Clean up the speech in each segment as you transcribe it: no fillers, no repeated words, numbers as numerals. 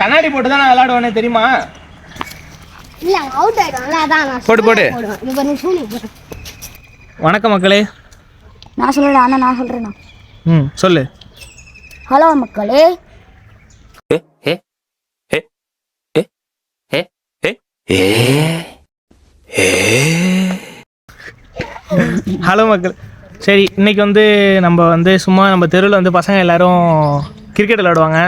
கண்ணாடி போட்டு தான் நான் விளையாடுவேனே தெரியுமா? இல்ல அவுட் ஆயிடும்ல அதான் போடு போடு. இப்போ நீ சொல்லு. வணக்கம் மக்களே. நான் சொல்லடா அண்ணா நான் சொல்றேனா. சொல்லு. ஹலோ மக்களே. ஹலோ மக்கள். சரி, இன்னைக்கு வந்து நம்ம வந்து சும்மா நம்ம தெருவில் வந்து பசங்க எல்லாரும் கிரிக்கெட் விளையாடுவாங்க.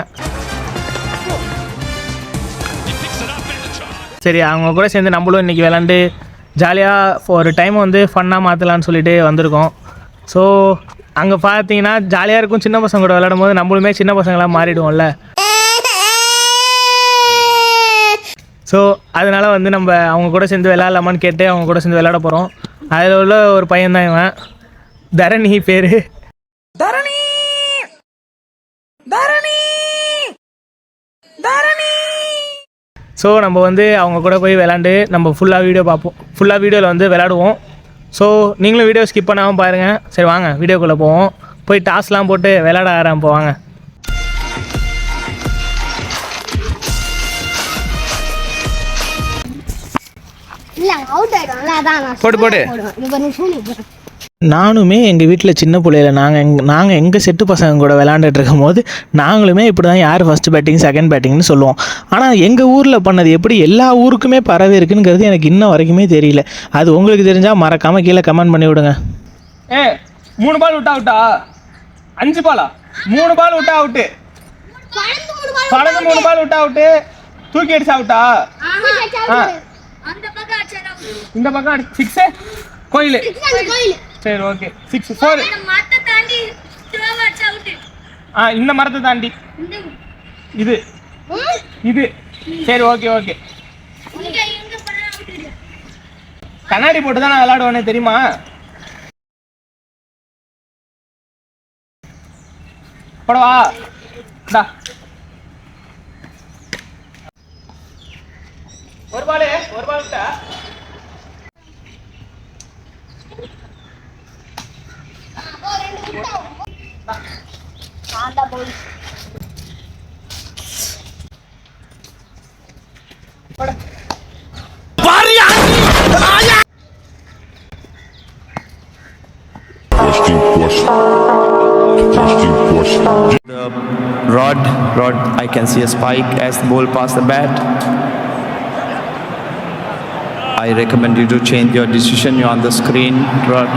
சரி, அவங்க கூட சேர்ந்து நம்மளும் இன்றைக்கி விளாண்டு ஜாலியாக ஒரு டைம் வந்து ஃபன்னாக மாற்றலான்னு சொல்லிட்டு வந்திருக்கோம். ஸோ அங்கே பார்த்தீங்கன்னா ஜாலியாக இருக்கும். சின்ன பசங்க கூட விளையாடும் போது நம்மளுமே சின்ன பசங்களாக மாறிடுவோம்ல. ஸோ அதனால் வந்து நம்ம அவங்க கூட சேர்ந்து விளையாடலாமான்னு கேட்டு அவங்க கூட சேர்ந்து விளையாட போகிறோம். அதில் உள்ள ஒரு பையன்தான் இவன், தரணி பேர். தரணி தரணி தரணி. ஸோ நம்ம வந்து அவங்க கூட போய் விளாண்டு நம்ம ஃபுல்லாக வீடியோ பார்ப்போம். ஃபுல்லாக வீடியோவில் வந்து விளாடுவோம். ஸோ நீங்களும் வீடியோ ஸ்கிப் பண்ணாமல் பாருங்கள். சரி வாங்க வீடியோக்குள்ளே போவோம். போய் டாஸ்லாம் போட்டு விளையாட ஆரம்பிப்போம். போடு போடு. நானுமே எங்கள் வீட்டில் சின்ன பிள்ளையில நாங்கள் எங்கள் செட்டு பசங்க கூட விளாண்டுட்டு இருக்கும் போது நாங்களுமே இப்படி தான் யார் ஃபஸ்ட்டு பேட்டிங் செகண்ட் பேட்டிங்னு சொல்லுவோம். ஆனால் எங்கள் ஊரில் பண்ணது எப்படி எல்லா ஊருக்குமே பரவி இருக்குங்கிறது எனக்கு இன்ன வரைக்குமே தெரியல. அது உங்களுக்கு தெரிஞ்சால் மறக்காமல் கீழே கமெண்ட் பண்ணி விடுங்க. 3 பால் விட்டா அவுட்டா? 5 பாலா? 3 பால் விட்டா அவுட்டு. 3 பால் விட்டா அவுட்டு. தூக்கி அடிச்சா அவுட்டா? இந்த பக்கம் 6 கோயில். சரி ஓகே. 6 4. இந்த மரத்தை தாண்டி இது இது. சரி ஓகே ஓகே. கண்ணாடி போட்டு தான் நான் விளையாடுவேனே தெரியுமா? போடவா? ஒரு பால் விட்டா The rod, I can see a spike as the ball passed the bat. I recommend you to change your decision. You're on the screen, rod.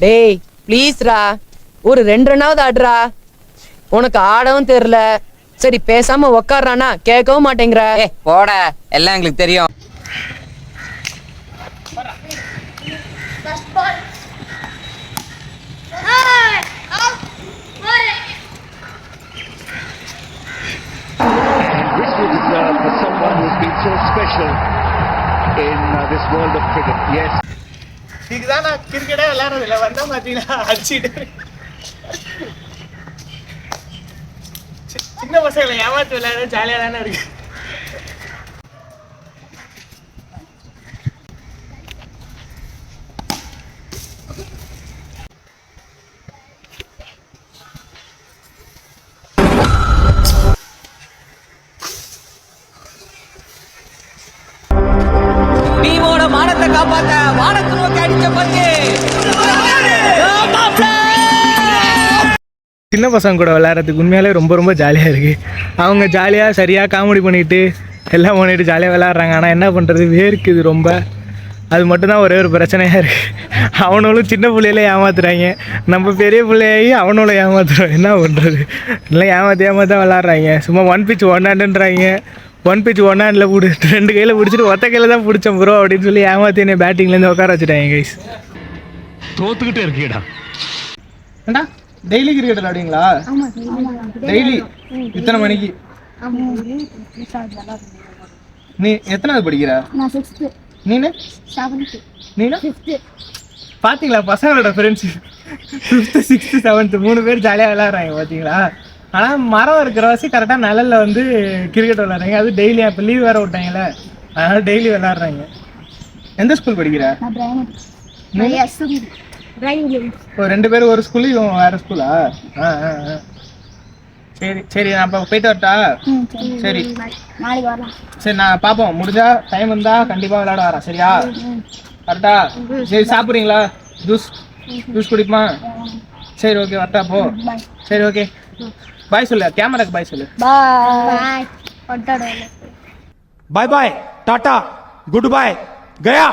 டேய் ப்ளீஸ்ரா, ஒரு 2 ரன்னாவது ஆடுறா. உனக்கு ஆடவும் தெரியல. சரி பேசாம உக்காடுறானா கேட்கவும் மாட்டேங்கிற. போட, எல்லாம் எங்களுக்கு தெரியும். This will deserve for someone who's been so special in this world of cricket. Yes. இதுதான் நான் கிரிக்கெட்டே விளையாடுறதில்ல. வந்தா பார்த்தீங்கன்னா அடிச்சுட்டு சின்ன பசங்களை ஏமாத்து விளையாட ஜாலியாக தானே இருக்கு. டீமோட மானத்தை காப்பாத்த வானத்தை நோக்கி அடிச்ச பந்து. சின்ன பசங்க கூட விளையாடுறதுக்கு உண்மையாலே ரொம்ப ரொம்ப ஜாலியாக இருக்குது. அவங்க ஜாலியாக சரியாக காமெடி பண்ணிவிட்டு எல்லாம் பண்ணிவிட்டு ஜாலியாக விளையாடுறாங்க. ஆனால் என்ன பண்ணுறது, வேர்க்குது ரொம்ப. அது மட்டும்தான் ஒரே ஒரு பிரச்சனையாக இருக்குது. அவனும் சின்ன பிள்ளையில ஏமாத்துறாங்க. நம்ம பெரிய பிள்ளையாகி அவனும் ஏமாத்துறோம். என்ன பண்ணுறது, இல்லை ஏமாற்ற விளாட்றாங்க. சும்மா 1 pitch 1 handன்றாங்க. 1 pitch 1 handல 2 கையில் பிடிச்சிட்டு ஒத்த கையில் தான் பிடிச்சோம் ப்ரோ அப்படின்னு சொல்லி ஏமாற்றி என்னை பேட்டிங்லேருந்து உட்கார வச்சுட்டாங்க கைஸ். தோத்துக்கிட்டே இருக்கீடா. ஏண்டா டெய்லி கிரிக்கெட் விளையாடுவீங்களா? டெய்லி இத்தனை மணிக்கு? நீ எத்தனாவது படிக்கிற? நீனு? நீனு? பார்த்தீங்களா பசங்களோட ஃப்ரெண்ட்ஸ் 5th 6th 7th 3 பேர் ஜாலியாக விளையாடுறாங்க பார்த்தீங்களா. ஆனால் மரம் இருக்கிற வாசி கரெக்டாக நிழலில் வந்து கிரிக்கெட் விளையாடுறாங்க. அது டெய்லியாக இப்போ லீவ் வேறு விட்டாங்கல்ல, அதனால் டெய்லி விளையாடுறாங்க. எந்த ஸ்கூல் படிக்கிற? நான் பிரைன் ஓ 2 பேரும் ஒரு ஸ்கூலு, இவன் வேற ஸ்கூலா? சரி சரி, நான் அப்போ போயிட்டு வரட்டா? சரி நாளைக்கு வரலாம். சரி, நான் பார்ப்போம், முடிஞ்சா டைம் இருந்தா கண்டிப்பாக விளையாட வரேன், சரியா? கரெக்டா? சரி, சாப்பிட்றீங்களா? ஜூஸ் குடிப்போமா? சரி ஓகே, வரட்டா போ. சரி ஓகே, பாய் சொல்லு, கேமராக்கு பாய் சொல்லு. Bye. Bye bye, tata, good bye, गया.